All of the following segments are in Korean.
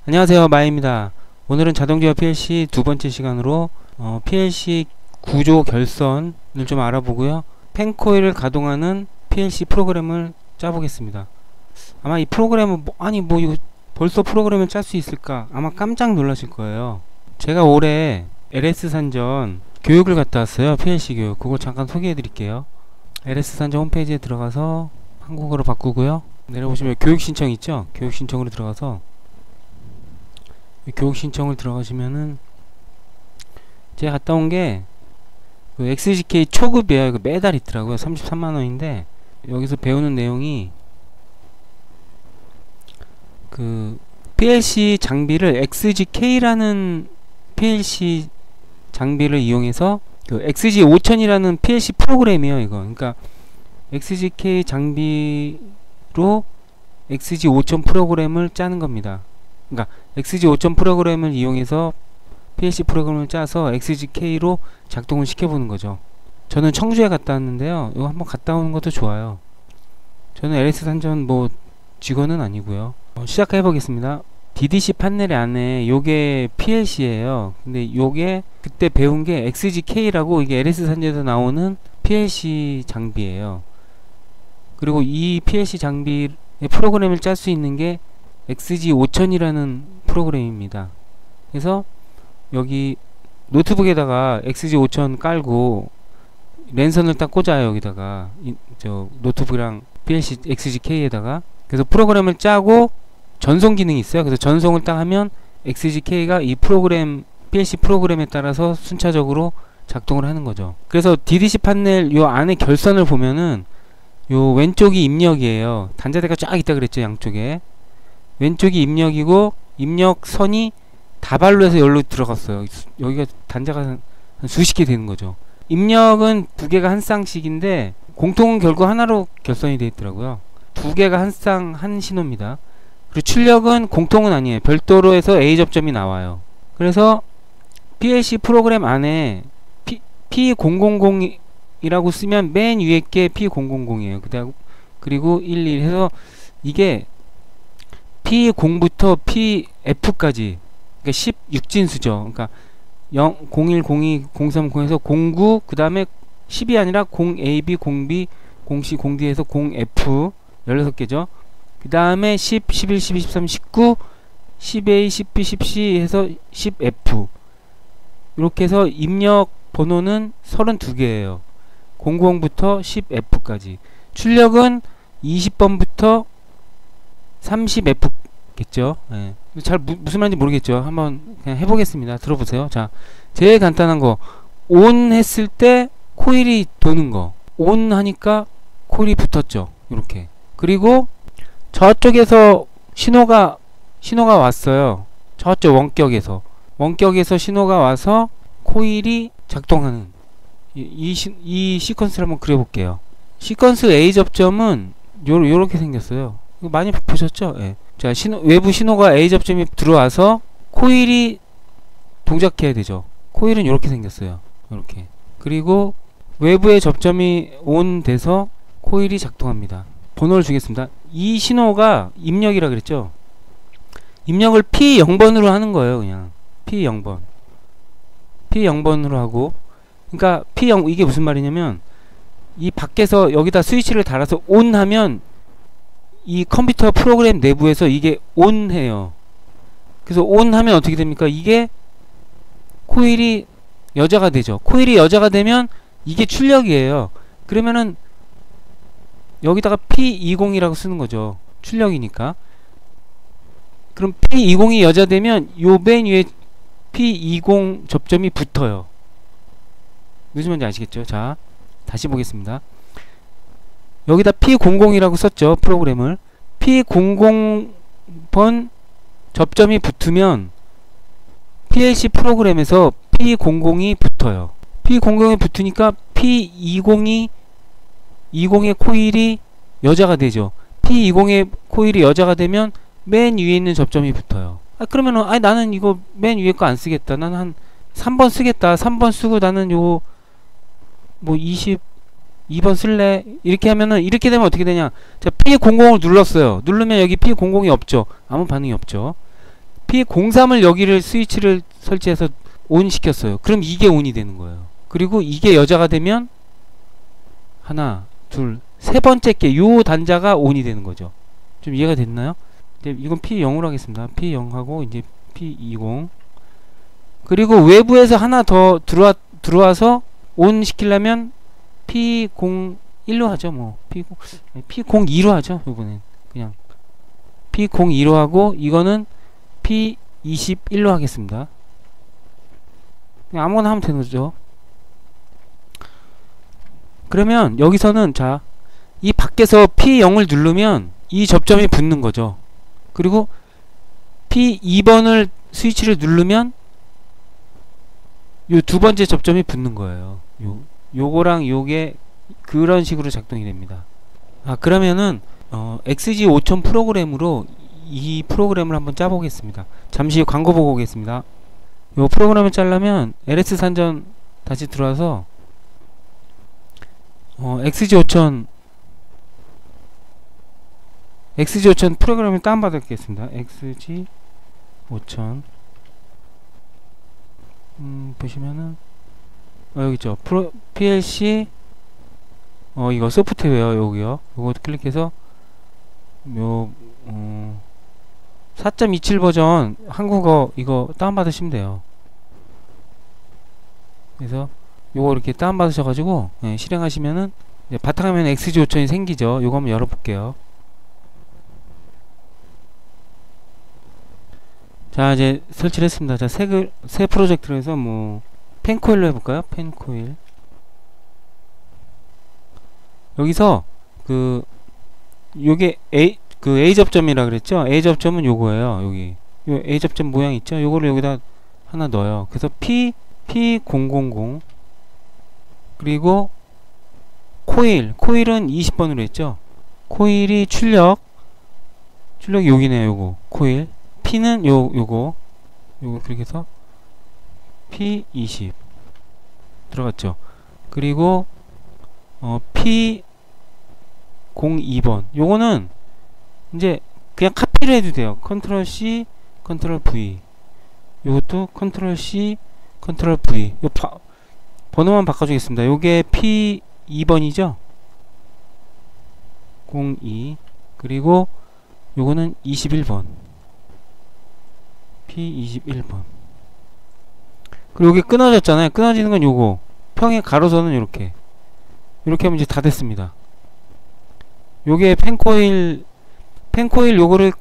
안녕하세요, 마이입니다. 오늘은 자동제어 PLC 두 번째 시간으로 PLC 구조 결선을 좀 알아보고요. 펜코일을 가동하는 PLC 프로그램을 짜보겠습니다. 아마 이 프로그램은 이거 벌써 프로그램을 짤 수 있을까? 아마 깜짝 놀라실 거예요. 제가 올해 LS 산전 교육을 갔다 왔어요. PLC 교육. 그거 잠깐 소개해 드릴게요. LS 산전 홈페이지에 들어가서 한국어로 바꾸고요. 내려보시면 교육 신청 있죠? 교육 신청으로 들어가서 교육 신청을 들어가시면은 제가 갔다 온 게 그 XGK 초급이에요. 이거 매달 있더라고요. 33만원인데 여기서 배우는 내용이 그 PLC 장비를 XGK라는 PLC 장비를 이용해서 그 XG5000이라는 PLC 프로그램이에요. 이거 그러니까 XGK 장비로 XG5000 프로그램을 짜는 겁니다. 그러니까 XG5000 프로그램을 이용해서 PLC 프로그램을 짜서 XGK로 작동을 시켜보는 거죠. 저는 청주에 갔다 왔는데요. 이거 한번 갔다 오는 것도 좋아요. 저는 LS 산전 직원은 아니고요. 시작해 보겠습니다. DDC 판넬 안에 요게 PLC예요. 근데 요게 그때 배운 게 XGK라고 이게 LS 산전에서 나오는 PLC 장비예요. 그리고 이 PLC 장비의 프로그램을 짤 수 있는 게 XG5000이라는 프로그램입니다. 그래서 여기 노트북에다가 XG5000 깔고 랜선을 딱 꽂아요. 여기다가 저 노트북이랑 PLC XGK에다가. 그래서 프로그램을 짜고 전송 기능이 있어요. 그래서 전송을 딱 하면 XGK가 이 프로그램 PLC 프로그램에 따라서 순차적으로 작동을 하는 거죠. 그래서 DDC 판넬 요 안에 결선을 보면은 요 왼쪽이 입력이에요. 단자대가 쫙 있다 그랬죠. 양쪽에 왼쪽이 입력이고 입력선이 다발로 해서 여기로 들어갔어요. 여기가 단자가 한 수십 개 되는 거죠. 입력은 두 개가 한 쌍씩인데 공통은 결국 하나로 결선이 되어 있더라고요. 두 개가 한 쌍 한 신호입니다. 그리고 출력은 공통은 아니에요. 별도로 해서 A 접점이 나와요. 그래서 PLC 프로그램 안에 P000이라고 쓰면 맨 위에 게 P000이에요. 그리고 11 해서 이게 P0부터 PF까지 그러니까 16진수죠. 그러니까 0, 01, 02, 03, 0에서 09, 그 다음에 10이 아니라 0AB, 0B, 0C, 0D에서 0F 16개죠. 그 다음에 10, 11, 12, 13, 19, 10A, 10B, 10C 해서 10F 이렇게 해서 입력 번호는 32개예요. 090부터 10F까지. 출력은 20번부터 30F겠죠. 예. 잘 무슨 말인지 모르겠죠. 한번 그냥 해보겠습니다. 들어보세요. 자, 제일 간단한 거 ON 했을 때 코일이 도는 거. ON 하니까 코일이 붙었죠. 이렇게. 그리고 저쪽에서 신호가 왔어요. 저쪽 원격에서 신호가 와서 코일이 작동하는 이 시퀀스를 한번 그려볼게요. 시퀀스 A 접점은 요렇게 생겼어요. 이거 많이 보셨죠? 예. 자, 외부 신호가 A 접점이 들어와서 코일이 동작해야 되죠. 코일은 이렇게 생겼어요. 이렇게. 그리고 외부의 접점이 ON 돼서 코일이 작동합니다. 번호를 주겠습니다. 이 신호가 입력이라 그랬죠. 입력을 P0번으로 하는 거예요. 그냥 P0번으로 하고, 그러니까 P0 이게 무슨 말이냐면 이 밖에서 여기다 스위치를 달아서 ON 하면 이 컴퓨터 프로그램 내부에서 이게 ON 해요. 그래서 ON 하면 어떻게 됩니까? 이게 코일이 여자가 되죠. 코일이 여자가 되면 이게 출력이에요. 그러면은 여기다가 P20이라고 쓰는 거죠. 출력이니까. 그럼 P20이 여자 되면 요 맨 위에 P20 접점이 붙어요. 무슨 말인지 아시겠죠? 자, 다시 보겠습니다. 여기다 P00이라고 썼죠. 프로그램을. P00번 접점이 붙으면 PLC 프로그램에서 P00이 붙어요. P00이 붙으니까 P20의 코일이 여자가 되죠. P20의 코일이 여자가 되면 맨 위에 있는 접점이 붙어요. 그러면은 나는 이거 맨 위에 거 안 쓰겠다. 나는 한 3번 쓰겠다. 3번 쓰고 나는 요거 2번 쓸래? 이렇게 하면은 이렇게 되면 어떻게 되냐? 자, P00을 눌렀어요. 누르면 여기 P00이 없죠. 아무 반응이 없죠. P03을 여기를 스위치를 설치해서 온 시켰어요. 그럼 이게 온이 되는 거예요. 그리고 이게 여자가 되면 하나, 둘, 세 번째 게 요 단자가 온이 되는 거죠. 좀 이해가 됐나요? 이제 이건 P0으로 하겠습니다. P0하고 이제 P20. 그리고 외부에서 하나 더 들어와서 온 시키려면 P01로 하죠. 뭐 P02로 하죠. 이번엔 그냥 P02로 하고 이거는 P21로 하겠습니다. 그냥 아무거나 하면 되는 거죠. 그러면 여기서는 자, 이 밖에서 P0을 누르면 이 접점이 붙는 거죠. 그리고 P2번을 스위치를 누르면 요 두 번째 접점이 붙는 거예요. 요거랑 요게 그런 식으로 작동이 됩니다. 그러면은 XG5000 프로그램으로 이 프로그램을 한번 짜보겠습니다. 잠시 광고 보고 오겠습니다. 요 프로그램을 짜려면 LS 산전 다시 들어와서 XG5000 프로그램을 다운받았겠습니다. XG5000 보시면은 여기 있죠. PLC 이거 소프트웨어 여기요. 요거 클릭해서 요 4.27 버전 한국어 이거 다운받으시면 돼요. 그래서 요거 이렇게 다운받으셔가지고 실행하시면은 바탕화면에 XG5000이 생기죠. 요거 한번 열어볼게요. 자, 이제 설치를 했습니다. 자, 새 프로젝트로 해서 뭐 펜코일로 해볼까요? 펜코일. 여기서 요게 A 접점이라 그랬죠? A 접점은 요거예요. 여기 요 A 접점 모양 있죠? 요거를 여기다 하나 넣어요. 그래서 P000 그리고 코일은 20번으로 했죠? 코일이 출력이 여기네요. 요거 코일. P는 요거 그렇게 해서 P20 들어갔죠. 그리고 P02번 요거는 이제 그냥 카피를 해도 돼요. 컨트롤 C 컨트롤 V 요것도 컨트롤 C 컨트롤 V 요 번호만 바꿔주겠습니다. 요게 P2번이죠. 02 그리고 요거는 21번 P21번. 그리고 여기 끊어졌잖아요. 끊어지는 건 요거 평행 가로선은 요렇게 하면 이제 다 됐습니다. 요게 펜코일 요거를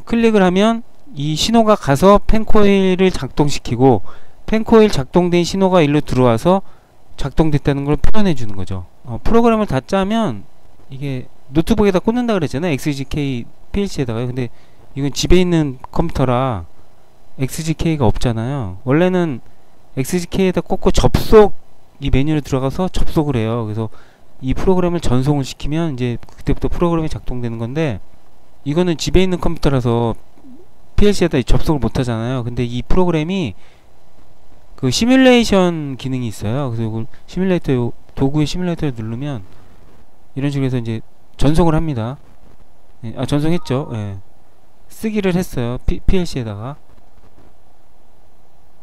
클릭을 하면 이 신호가 가서 펜코일을 작동시키고 펜코일 작동된 신호가 일로 들어와서 작동됐다는 걸 표현해 주는 거죠. 프로그램을 다 짜면 이게 노트북에다 꽂는다 그랬잖아요. XGK PLC에다가요. 근데 이건 집에 있는 컴퓨터라 XGK가 없잖아요. 원래는 XGK에다 꽂고 이 메뉴로 들어가서 접속을 해요. 그래서 이 프로그램을 전송을 시키면 이제 그때부터 프로그램이 작동되는 건데 이거는 집에 있는 컴퓨터라서 PLC에다 접속을 못 하잖아요. 근데 이 프로그램이 그 시뮬레이션 기능이 있어요. 그래서 이걸 도구의 시뮬레이터를 누르면 이런 식으로 해서 이제 전송을 합니다. 전송했죠. 예. 쓰기를 했어요. PLC에다가.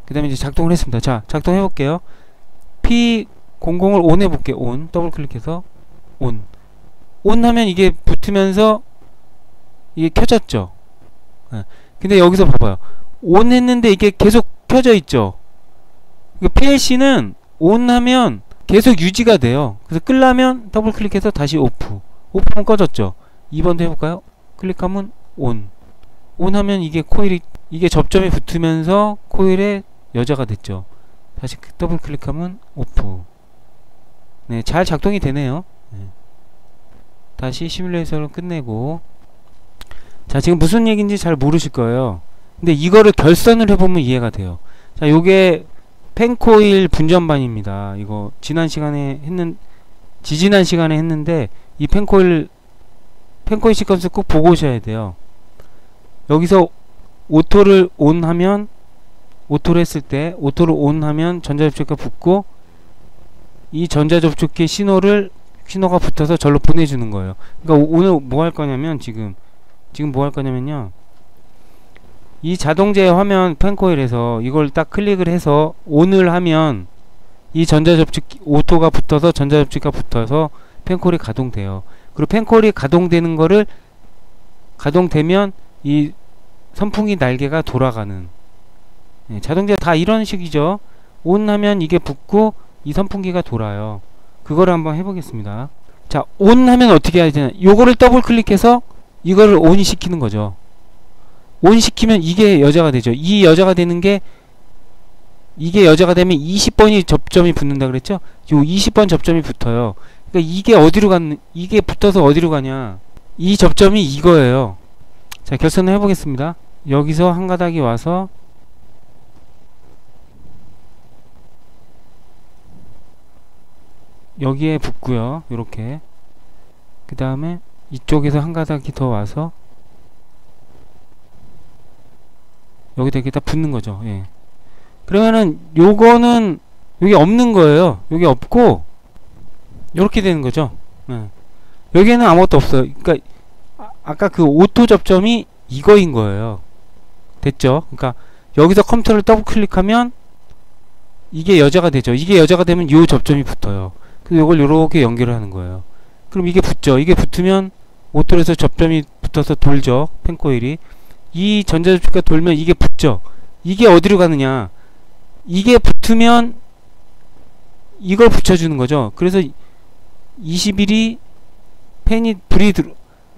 그 다음에 이제 작동을 했습니다. 자, 작동해 볼게요. P00을 온 해볼게요. 온. 더블 클릭해서 온. 온 하면 이게 붙으면서 이게 켜졌죠. 예. 근데 여기서 봐봐요. 온 했는데 이게 계속 켜져 있죠. PLC는 온 하면 계속 유지가 돼요. 그래서 끌려면 더블 클릭해서 다시 오프. 오프하면 꺼졌죠. 2번도 해볼까요? 클릭하면 온. 온 하면 이게 이게 접점이 붙으면서 코일에 여자가 됐죠. 다시 더블 클릭하면 오프. 네, 잘 작동이 되네요. 네. 다시 시뮬레이션을 끝내고. 자, 지금 무슨 얘기인지 잘 모르실 거예요. 근데 이거를 결선을 해보면 이해가 돼요. 자, 요게 펜코일 분전반입니다. 이거 지지난 시간에 했는데 이 펜코일 시퀀스 꼭 보고 오셔야 돼요. 여기서 오토를 온하면 오토를 온하면 전자접촉기가 붙고 이 전자접촉기 신호가 붙어서 절로 보내주는 거예요. 그러니까 오늘 뭐 할 거냐면 지금 뭐 할 거냐면요. 이 자동 제어 화면 펜코일에서 이걸 딱 클릭을 해서 ON을 하면 이 전자접촉 오토가 붙어서 전자접촉기가 붙어서 펜코일이 가동돼요. 그리고 펜코일이 가동되는 거를 가동되면 이 선풍기 날개가 돌아가는, 예, 자동제어 다 이런 식이죠. ON 하면 이게 붙고 이 선풍기가 돌아요. 그거를 한번 해보겠습니다. 자, ON 하면 어떻게 해야 되나? 요거를 더블 클릭해서 이거를 ON 시키는 거죠. ON 시키면 이게 여자가 되죠. 이 여자가 되는 게, 이게 여자가 되면 20번이 접점이 붙는다 그랬죠? 요 20번 접점이 붙어요. 그러니까 이게 어디로 가는, 이게 붙어서 어디로 가냐? 이 접점이 이거예요. 자, 결선을 해보겠습니다. 여기서 한 가닥이 와서 여기에 붙고요. 요렇게. 그 다음에 이쪽에서 한 가닥이 더 와서 여기다 이렇게 딱 붙는 거죠. 예. 그러면은 요거는 여기 없는 거예요. 여기 없고 요렇게 되는 거죠. 예. 여기에는 아무것도 없어요. 그러니까 아까 그 오토 접점이 이거인 거예요. 됐죠? 그러니까 여기서 컴퓨터를 더블 클릭하면 이게 여자가 되죠. 이게 여자가 되면 요 접점이 붙어요. 그래서 요걸 요렇게 연결을 하는 거예요. 그럼 이게 붙죠. 이게 붙으면 오토에서 접점이 붙어서 돌죠. 펜코일이. 이 전자접촉기가 돌면 이게 붙죠. 이게 어디로 가느냐? 이게 붙으면 이걸 붙여주는 거죠. 그래서 21이 펜이 불이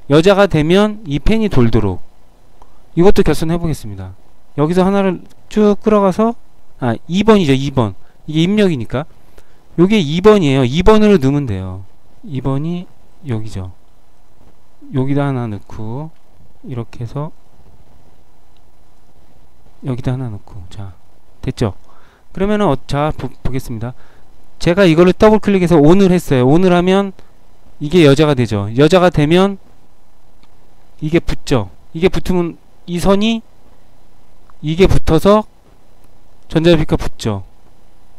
여자가 되면 이 펜이 돌도록, 이것도 결선해 보겠습니다. 여기서 하나를 쭉 끌어가서 2번이죠. 2번. 이게 입력이니까 요게 2번이에요. 2번으로 넣으면 돼요. 2번이 여기죠. 여기다 하나 넣고 이렇게 해서 여기다 하나 넣고, 자, 됐죠? 그러면은 자, 보겠습니다. 제가 이거를 더블 클릭해서 ON을 했어요. ON을 하면 이게 여자가 되죠. 여자가 되면 이게 붙죠. 이게 붙으면 이 선이 이게 붙어서 전자접촉기가 붙죠.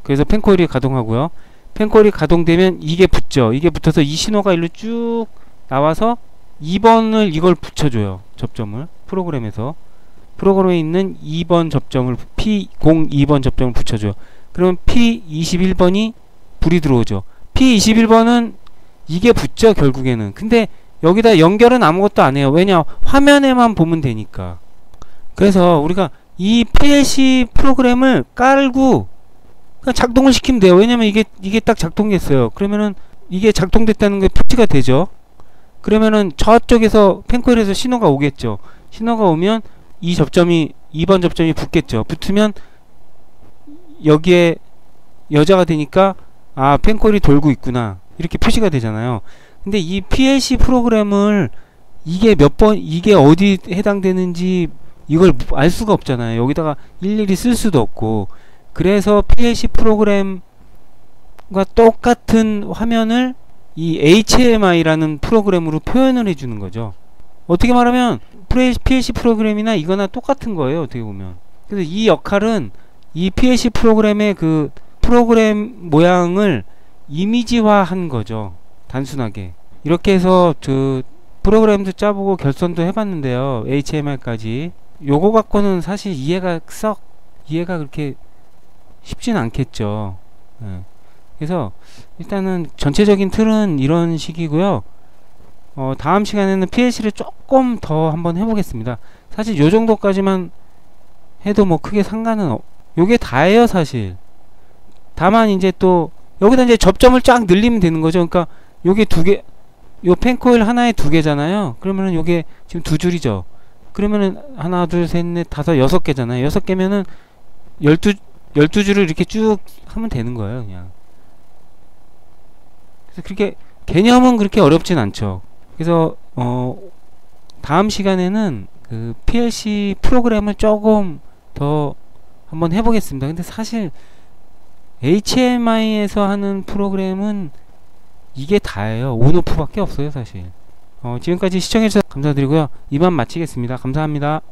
그래서 펜코일이 가동하고요. 펜코일이 가동되면 이게 붙죠. 이게 붙어서 이 신호가 일로 쭉 나와서 2번을 이걸 붙여줘요. 접점을 프로그램에서, 프로그램에 있는 2번 접점을 P02번 접점을 붙여줘요. 그러면 P21번이 불이 들어오죠. P21번은 이게 붙죠, 결국에는. 근데 여기다 연결은 아무것도 안 해요. 왜냐? 화면에만 보면 되니까. 그래서 우리가 이 PLC 프로그램을 깔고 그냥 작동을 시키면 돼요. 왜냐면 이게 딱 작동됐어요. 그러면은 이게 작동됐다는 게 표시가 되죠. 그러면은 저쪽에서 펜코일에서 신호가 오겠죠. 신호가 오면 이 접점이 2번 접점이 붙겠죠. 붙으면 여기에 여자가 되니까 펜코일이 돌고 있구나, 이렇게 표시가 되잖아요. 근데 이 PLC 프로그램을 이게 몇 번, 이게 어디 해당되는지 이걸 알 수가 없잖아요. 여기다가 일일이 쓸 수도 없고. 그래서 PLC 프로그램과 똑같은 화면을 이 HMI라는 프로그램으로 표현을 해주는 거죠. 어떻게 말하면 PLC 프로그램이나 이거나 똑같은 거예요, 어떻게 보면. 그래서 이 역할은 이 PLC 프로그램의 그 프로그램 모양을 이미지화 한 거죠, 단순하게. 이렇게 해서 그 프로그램도 짜보고 결선도 해봤는데요, HMI까지. 요거 갖고는 사실 이해가 그렇게 쉽진 않겠죠. 예. 그래서 일단은 전체적인 틀은 이런 식이고요. 다음 시간에는 PLC를 조금 더 한번 해보겠습니다. 사실 요 정도까지만 해도 뭐 크게 상관은 요게 다예요, 사실. 다만 이제 또 여기다 이제 접점을 쫙 늘리면 되는 거죠. 그러니까 요게 두 개, 요 펜코일 하나에 두 개잖아요. 그러면은 요게 지금 두 줄이죠. 그러면은 하나, 둘, 셋, 넷, 다섯, 6개잖아요. 6개면은 12줄을 이렇게 쭉 하면 되는 거예요, 그냥. 그래서 그렇게 개념은 그렇게 어렵진 않죠. 그래서 다음 시간에는 그 PLC 프로그램을 조금 더 한번 해보겠습니다. 근데 사실 HMI에서 하는 프로그램은 이게 다예요. 온오프밖에 없어요, 사실. 지금까지 시청해주셔서 감사드리고요. 이만 마치겠습니다. 감사합니다.